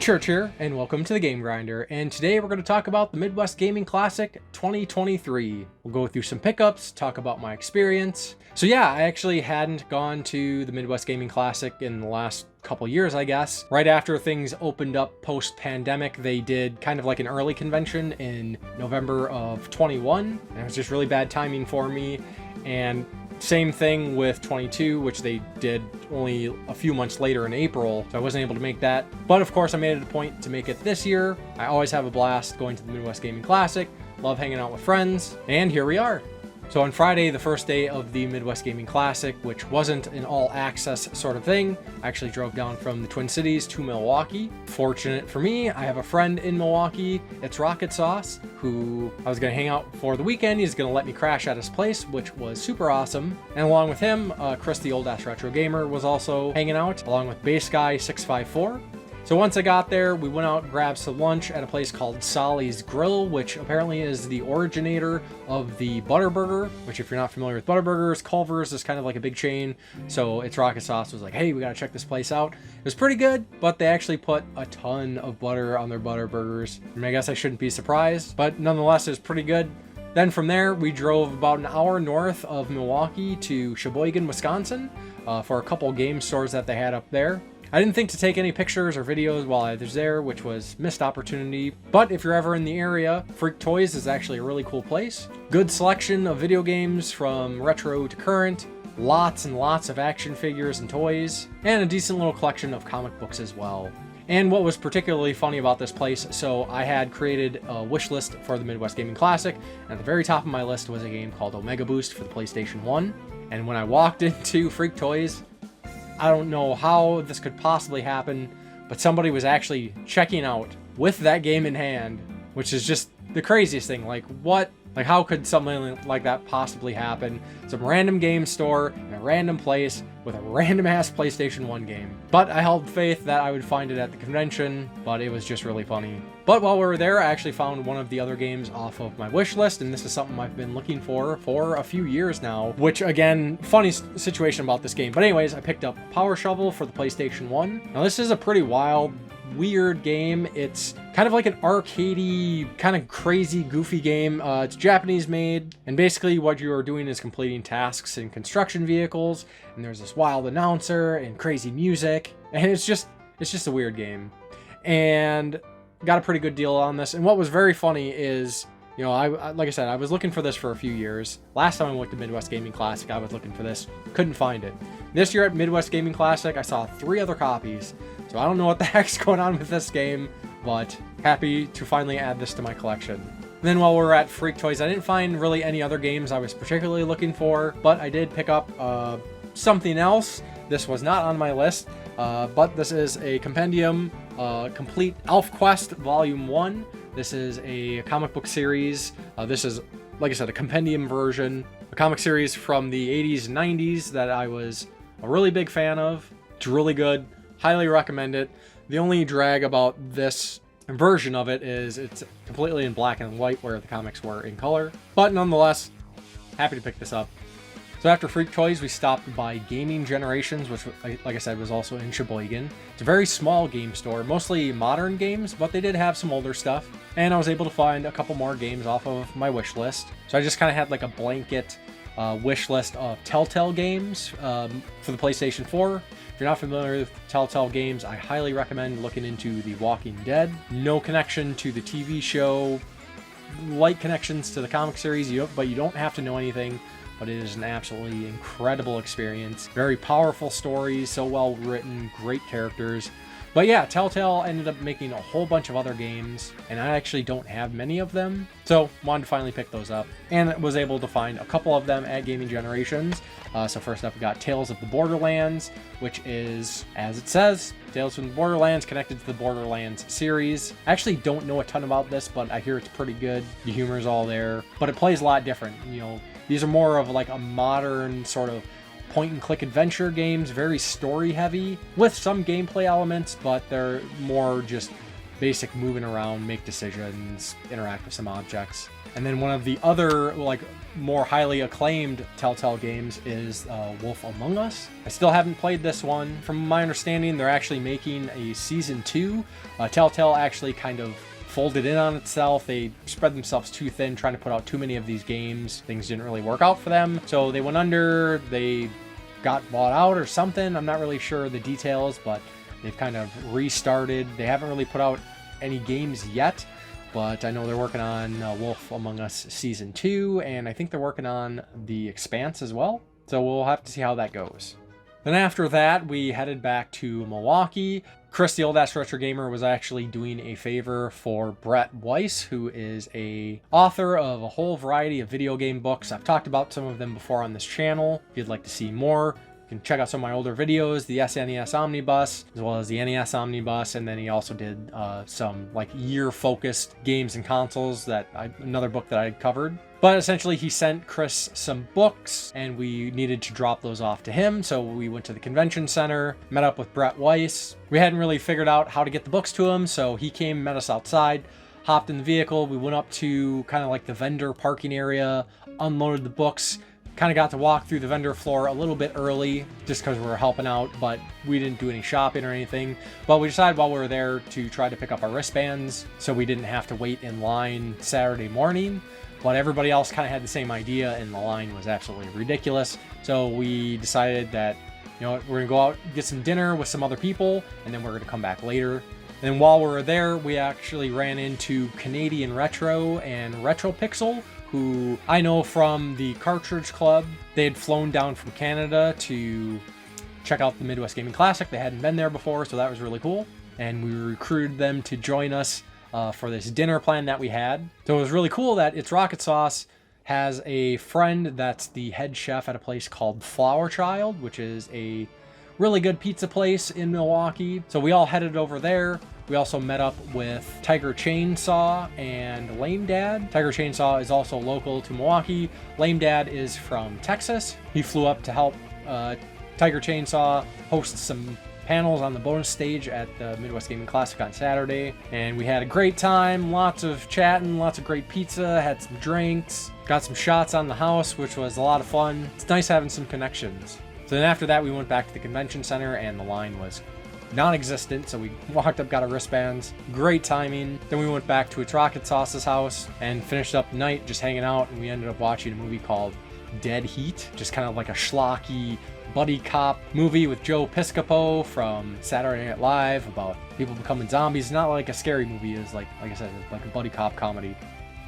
Church here, and welcome to the Game Grinder, and today we're going to talk about the Midwest Gaming Classic 2023. We'll go through some pickups, talk about my experience. So yeah, I actually hadn't gone to the Midwest Gaming Classic in the last couple years, I guess. Right after things opened up post-pandemic, they did kind of like an early convention in November of 21, and it was just really bad timing for me. And same thing with 22, which they did only a few months later in April, so I wasn't able to make that. But of course, I made it a point to make it this year. I always have a blast going to the Midwest Gaming Classic, love hanging out with friends, and here we are. So on Friday, the first day of the Midwest Gaming Classic, which wasn't an all-access sort of thing, I actually drove down from the Twin Cities to Milwaukee. Fortunate for me, I have a friend in Milwaukee. It's Rocket Sauce, who I was going to hang out for the weekend. He's going to let me crash at his place, which was super awesome. And along with him, Chris the Old Ass Retro Gamer was also hanging out, along with Base Guy 654. So once I got there, we went out and grabbed some lunch at a place called Solly's Grill, which apparently is the originator of the Butterburger, which if you're not familiar with Butterburgers, Culver's is kind of like a big chain. So it's Rocket Sauce was like, hey, we got to check this place out. It was pretty good, but they actually put a ton of butter on their Butterburgers. I mean, I guess I shouldn't be surprised, but nonetheless, it was pretty good. Then from there, we drove about an hour north of Milwaukee to Sheboygan, Wisconsin, for a couple game stores that they had up there. I didn't think to take any pictures or videos while I was there, which was missed opportunity. But if you're ever in the area, Freak Toys is actually a really cool place. Good selection of video games from retro to current, lots and lots of action figures and toys, and a decent little collection of comic books as well. And what was particularly funny about this place, so I had created a wish list for the Midwest Gaming Classic, and at the very top of my list was a game called Omega Boost for the PlayStation 1. And when I walked into Freak Toys, I don't know how this could possibly happen, but somebody was actually checking out with that game in hand, which is just the craziest thing. Like, what? Like, how could something like that possibly happen? Some random game store in a random place with a random-ass PlayStation 1 game. But I held faith that I would find it at the convention, but it was just really funny. But while we were there, I actually found one of the other games off of my wish list, and this is something I've been looking for a few years now, which, again, funny situation about this game. But anyways, I picked up Power Shovel for the PlayStation 1. Now, this is a pretty wild, weird game. It's kind of like an arcadey, kind of crazy, goofy game. It's Japanese made, and basically what you are doing is completing tasks in construction vehicles, and there's this wild announcer and crazy music, and it's just a weird game. And got a pretty good deal on this. And what was very funny is, you know, I like I said, I was looking for this for a few years. Last time I went to Midwest Gaming Classic, I was looking for this, couldn't find it. This year at Midwest Gaming Classic, I saw 3 other copies. So I don't know what the heck's going on with this game, but happy to finally add this to my collection. And then while we were at Freak Toys, I didn't find really any other games I was particularly looking for, but I did pick up something else. This was not on my list, but this is a compendium, complete ElfQuest Volume 1. This is a comic book series. This is, like I said, a compendium version, a comic series from the 80s and 90s that I was a really big fan of. It's really good. Highly recommend it. The only drag about this version of it is it's completely in black and white, where the comics were in color. But nonetheless, happy to pick this up. So after Freak Toys, we stopped by Gaming Generations, which, like I said, was also in Sheboygan. It's a very small game store, mostly modern games, but they did have some older stuff. And I was able to find a couple more games off of my wish list. So I just kind of had like a blanket wish list of Telltale games for the PlayStation 4. If you're not familiar with Telltale games, I highly recommend looking into The Walking Dead. No connection to the TV show, light connections to the comic series, but you don't have to know anything. But it is an absolutely incredible experience. Very powerful stories, so well written, great characters. But yeah, Telltale ended up making a whole bunch of other games, and I actually don't have many of them, so wanted to finally pick those up, and was able to find a couple of them at Gaming Generations. So first up, we got Tales of the Borderlands, which is, as it says, Tales from the Borderlands connected to the Borderlands series. I actually don't know a ton about this, but I hear it's pretty good. The humor is all there, but it plays a lot different. You know, these are more of like a modern sort of point-and-click adventure games, very story-heavy, with some gameplay elements, but they're more just basic moving around, make decisions, interact with some objects. And then one of the other, like, more highly acclaimed Telltale games is Wolf Among Us. I still haven't played this one. From my understanding, they're actually making a season 2. Telltale actually kind of folded in on itself. They spread themselves too thin trying to put out too many of these games. Things didn't really work out for them, so they went under. They got bought out or something. I'm not really sure the details, but they've kind of restarted. They haven't really put out any games yet, but I know they're working on Wolf Among Us Season 2, and I think they're working on The Expanse as well. So we'll have to see how that goes. Then after that, we headed back to Milwaukee. Chris, the old Retro Gamer, was actually doing a favor for Brett Weiss, who is a author of a whole variety of video game books. I've talked about some of them before on this channel. If you'd like to see more, you can check out some of my older videos, the SNES Omnibus, as well as the NES Omnibus, and then he also did some like year-focused games and consoles, another book that I covered. But essentially, he sent Chris some books, and we needed to drop those off to him, so we went to the convention center, met up with Brett Weiss. We hadn't really figured out how to get the books to him, so he came, met us outside, hopped in the vehicle. We went up to kind of like the vendor parking area, unloaded the books, kind of got to walk through the vendor floor a little bit early just because we were helping out, but we didn't do any shopping or anything. But we decided while we were there to try to pick up our wristbands so we didn't have to wait in line Saturday morning. But everybody else kind of had the same idea, and the line was absolutely ridiculous. So we decided that, you know, we're going to go out, get some dinner with some other people, and then we're going to come back later. And while we were there, we actually ran into Canadian Retro and Retro Pixel, who I know from the Cartridge Club. They had flown down from Canada to check out the Midwest Gaming Classic. They hadn't been there before, so that was really cool. And we recruited them to join us for this dinner plan that we had. So it was really cool that It's Rocket Sauce has a friend that's the head chef at a place called Flower Child, which is a really good pizza place in Milwaukee. So we all headed over there. We also met up with Tiger Chainsaw and Lame Dad. Tiger Chainsaw is also local to Milwaukee. Lame Dad is from Texas. He flew up to help Tiger Chainsaw host some panels on the bonus stage at the Midwest Gaming Classic on Saturday. And we had a great time, lots of chatting, lots of great pizza, had some drinks, got some shots on the house, which was a lot of fun. It's nice having some connections. So then after that, we went back to the convention center, and the line was non-existent, so we walked up, got our wristbands. Great timing. Then we went back to It's Rocket Sauce's house and finished up the night just hanging out, and we ended up watching a movie called Dead Heat, just kind of like a schlocky buddy cop movie with Joe Piscopo from Saturday Night Live about people becoming zombies. Not like a scary movie, it's like I said, it's like a buddy cop comedy.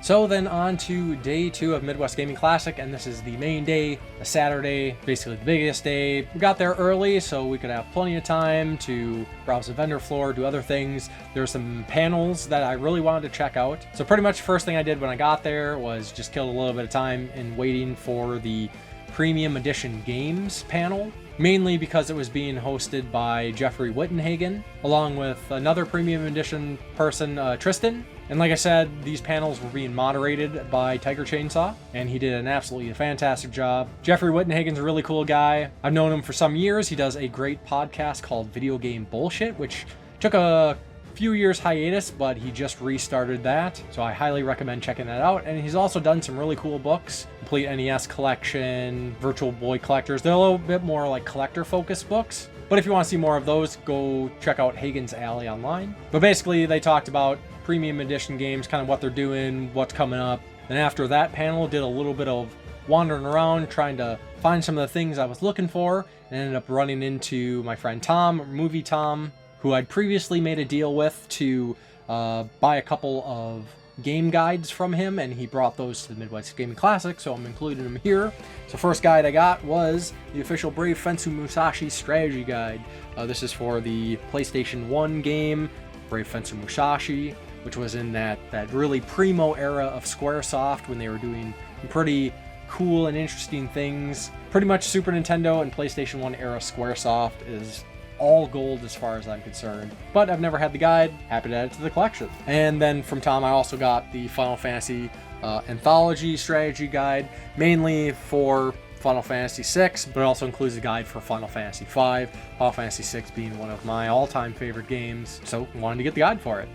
So then on to day 2 of Midwest Gaming Classic, and this is the main day, a Saturday, basically the biggest day. We got there early so we could have plenty of time to browse the vendor floor, do other things. There were some panels that I really wanted to check out. So pretty much the first thing I did when I got there was just kill a little bit of time in waiting for the Premium Edition Games panel, mainly because it was being hosted by Jeffrey Wittenhagen, along with another Premium Edition person, Tristan. And like I said, these panels were being moderated by Tiger Chainsaw, and he did an absolutely fantastic job. Jeffrey Wittenhagen's a really cool guy. I've known him for some years. He does a great podcast called Video Game Bullshit, which took a few years hiatus, but he just restarted that. So I highly recommend checking that out. And he's also done some really cool books. Complete NES Collection, Virtual Boy Collectors. They're a little bit more like collector-focused books. But if you want to see more of those, go check out Hagen's Alley online. But basically, they talked about Premium Edition games, kind of what they're doing, what's coming up. And after that panel, did a little bit of wandering around, trying to find some of the things I was looking for, and ended up running into my friend Tom, Movie Tom, who I'd previously made a deal with to buy a couple of game guides from him, and he brought those to the Midwest Gaming Classic, so I'm including them here. So first guide I got was the official Brave Fencer Musashi strategy guide. This is for the PlayStation 1 game, Brave Fencer Musashi, which was in that really primo era of Squaresoft when they were doing pretty cool and interesting things. Pretty much Super Nintendo and PlayStation 1 era Squaresoft is all gold as far as I'm concerned. But I've never had the guide, happy to add it to the collection. And then from Tom, I also got the Final Fantasy Anthology Strategy Guide, mainly for Final Fantasy VI, but it also includes a guide for Final Fantasy V, Final Fantasy VI being one of my all-time favorite games, so I wanted to get the guide for it.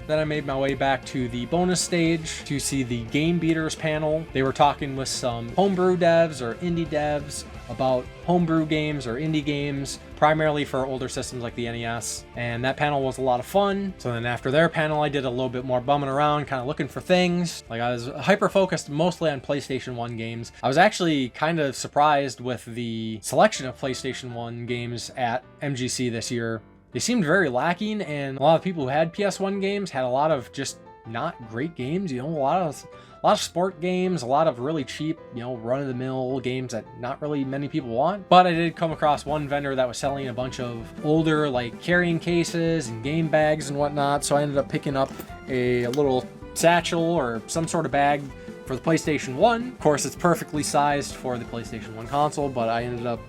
Then I made my way back to the bonus stage to see the Game Beaters panel. They were talking with some homebrew devs or indie devs about homebrew games or indie games, primarily for older systems like the NES. And that panel was a lot of fun. So then after their panel, I did a little bit more bumming around, kind of looking for things. Like I was hyper-focused mostly on PlayStation 1 games. I was actually kind of surprised with the selection of PlayStation 1 games at MGC this year. They seemed very lacking, and a lot of people who had PS1 games had a lot of just not great games, you know, a lot of sport games, a lot of really cheap, you know, run-of-the-mill games that not really many people want. But I did come across one vendor that was selling a bunch of older, like, carrying cases and game bags and whatnot, so I ended up picking up a little satchel or some sort of bag for the PlayStation 1. Of course, it's perfectly sized for the PlayStation 1 console, but I ended up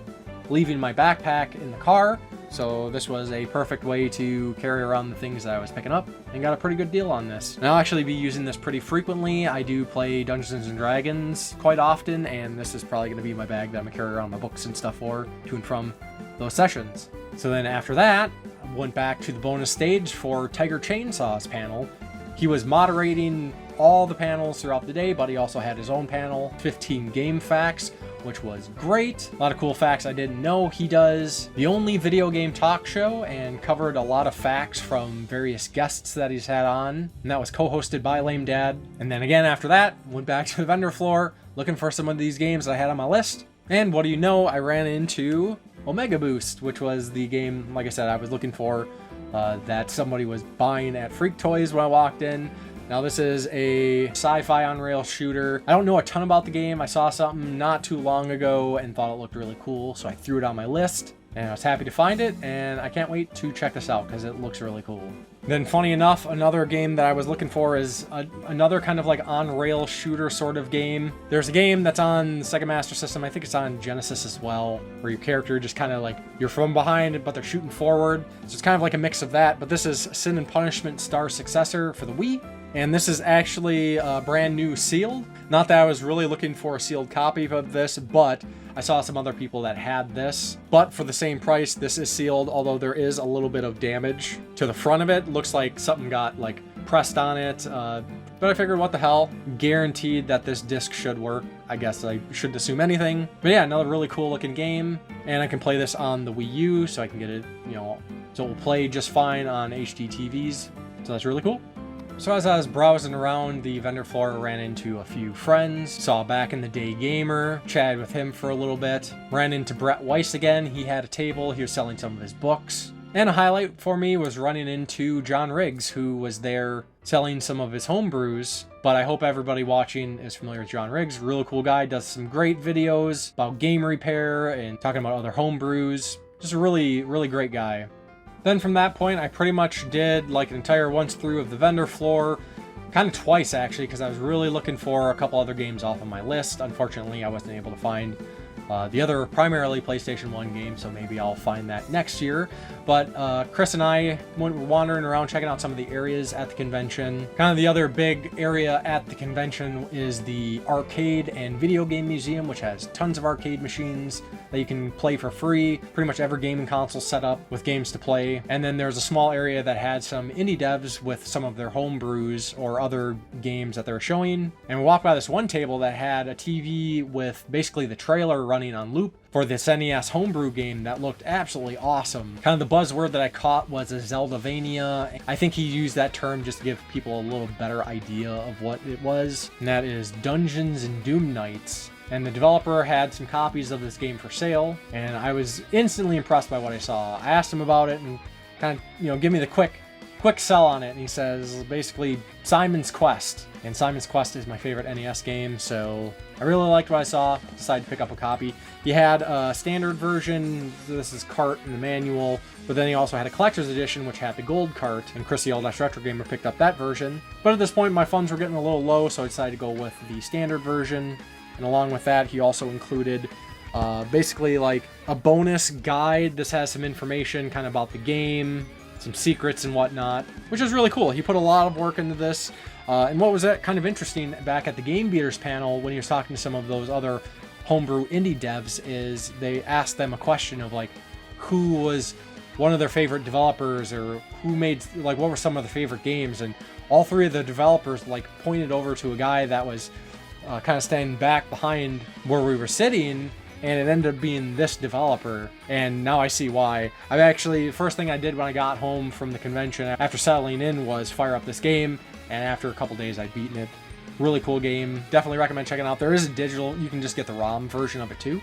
leaving my backpack in the car. So this was a perfect way to carry around the things that I was picking up, and got a pretty good deal on this. And I'll actually be using this pretty frequently. I do play Dungeons & Dragons quite often, and this is probably going to be my bag that I'm going to carry around my books and stuff for, to and from those sessions. So then after that, I went back to the bonus stage for Tiger Chainsaw's panel. He was moderating all the panels throughout the day, but he also had his own panel, 15 game facts, which was great. A lot of cool facts I didn't know. He does the only video game talk show and covered a lot of facts from various guests that he's had on, and that was co-hosted by Lame Dad. And then again after that, went back to the vendor floor looking for some of these games that I had on my list. And what do you know, I ran into Omega Boost, which was the game, like I said, I was looking for, that somebody was buying at Freak Toys when I walked in. Now this is a sci-fi on-rail shooter. I don't know a ton about the game. I saw something not too long ago and thought it looked really cool, so I threw it on my list, and I was happy to find it, and I can't wait to check this out because it looks really cool. Then funny enough, another game that I was looking for is another kind of like on-rail shooter sort of game. There's a game that's on the Sega Master System, I think it's on Genesis as well, where your character just kind of like, you're from behind, but they're shooting forward. So it's kind of like a mix of that, but this is Sin and Punishment Star Successor for the Wii. And this is actually brand new sealed. Not that I was really looking for a sealed copy of this, but I saw some other people that had this. But for the same price, this is sealed, although there is a little bit of damage to the front of it. Looks like something got like pressed on it. But I figured, what the hell? Guaranteed that this disc should work. I guess I shouldn't assume anything. But yeah, another really cool looking game. And I can play this on the Wii U, so I can get it, you know, so it will play just fine on HD TVs. So that's really cool. So as I was browsing around the vendor floor, I ran into a few friends, saw Back in the Day Gamer, chatted with him for a little bit, ran into Brett Weiss again. He had a table, he was selling some of his books. And a highlight for me was running into John Riggs, who was there selling some of his home brews. But I hope everybody watching is familiar with John Riggs. Really cool guy, does some great videos about game repair and talking about other home brews. Just a really, really great guy. Then from that point, I pretty much did like an entire once through of the vendor floor, kind of twice actually, because I was really looking for a couple other games off of my list. Unfortunately, I wasn't able to find the other primarily PlayStation 1 game, so maybe I'll find that next year. But Chris and I were wandering around checking out some of the areas at the convention. Kind of the other big area at the convention is the Arcade and Video Game Museum, which has tons of arcade machines that you can play for free. Pretty much every gaming console set up with games to play. And then there's a small area that had some indie devs with some of their home brews or other games that they were showing. And we walked by this one table that had a TV with basically the trailer running on loop for this NES homebrew game that looked absolutely awesome. Kind of the buzzword that I caught was a Zeldavania. I think he used that term just to give people a little better idea of what it was, and that is Dungeons and Doom Knights. And the developer had some copies of this game for sale, and I was instantly impressed by what I saw. I asked him about it and kind of, you know, give me the quick sell on it, and he says basically Simon's Quest. And Simon's Quest is my favorite NES game, so I really liked what I saw, decided to pick up a copy. He had a standard version, this is cart and the manual, but then he also had a collector's edition which had the gold cart, and Chris the Old Retro Gamer picked up that version. But at this point my funds were getting a little low, so I decided to go with the standard version. And along with that, he also included basically like a bonus guide. This has some information kind of about the game, some secrets and whatnot, which is really cool. He put a lot of work into this. And what was that kind of interesting back at the Game Beaters panel when he was talking to some of those other homebrew indie devs is they asked them a question of like, who was one of their favorite developers, or who made, like, what were some of their favorite games, and all three of the developers like pointed over to a guy that was kind of standing back behind where we were sitting, and it ended up being this developer. And now I see why. I actually, the first thing I did when I got home from the convention after settling in was fire up this game, and after a couple days I'd beaten it. Really cool game. Definitely recommend checking it out. There is a digital, you can just get the ROM version of it too.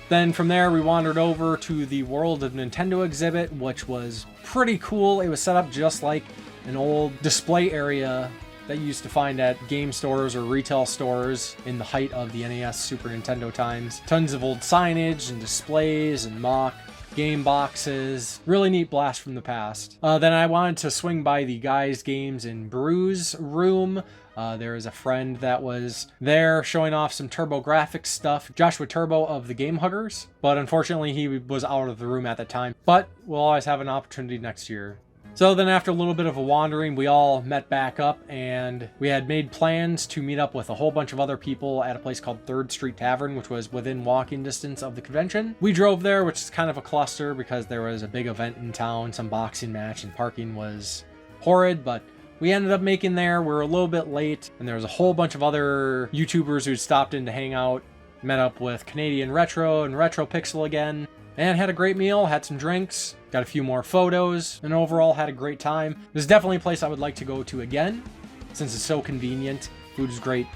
Then from there we wandered over to the World of Nintendo exhibit, which was pretty cool. It was set up just like an old display area that you used to find at game stores or retail stores in the height of the NES Super Nintendo times. Tons of old signage and displays and mock game boxes. Really neat blast from the past. Then I wanted to swing by the Guys Games and Brews room. There is a friend that was there showing off some TurboGrafx stuff, Joshua Turbo of the Game Huggers, but unfortunately he was out of the room at the time. But we'll always have an opportunity next year. So then after a little bit of a wandering, we all met back up, and we had made plans to meet up with a whole bunch of other people at a place called 3rd Street Tavern, which was within walking distance of the convention. We drove there, which is kind of a cluster because there was a big event in town, some boxing match, and parking was horrid, but we ended up making there. We were a little bit late, and there was a whole bunch of other YouTubers who'd stopped in to hang out. Met up with Canadian Retro and Retro Pixel again, and had a great meal, had some drinks, got a few more photos, and overall had a great time. This is definitely a place I would like to go to again, since it's so convenient. Food is great.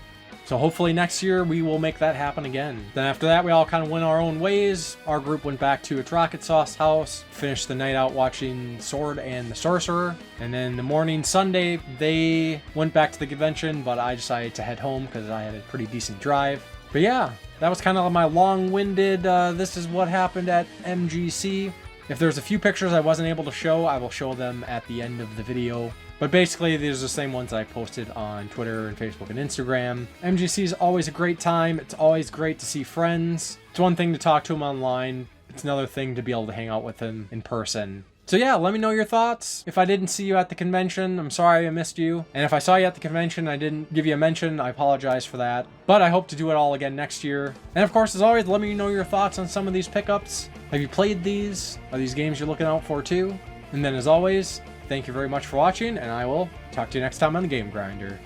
So hopefully next year we will make that happen again. Then after that, we all kind of went our own ways. Our group went back to its Rocket Sauce house, finished the night out watching Sword and the Sorcerer. And then the morning Sunday, they went back to the convention, but I decided to head home because I had a pretty decent drive. But yeah, that was kind of my long-winded, this is what happened at MGC. If there's a few pictures I wasn't able to show, I will show them at the end of the video. But basically, these are the same ones I posted on Twitter and Facebook and Instagram. MGC is always a great time. It's always great to see friends. It's one thing to talk to them online. It's another thing to be able to hang out with them in person. So yeah, let me know your thoughts. If I didn't see you at the convention, I'm sorry I missed you. And if I saw you at the convention and I didn't give you a mention, I apologize for that. But I hope to do it all again next year. And of course, as always, let me know your thoughts on some of these pickups. Have you played these? Are these games you're looking out for too? And then as always, thank you very much for watching, and I will talk to you next time on the Game Grinder.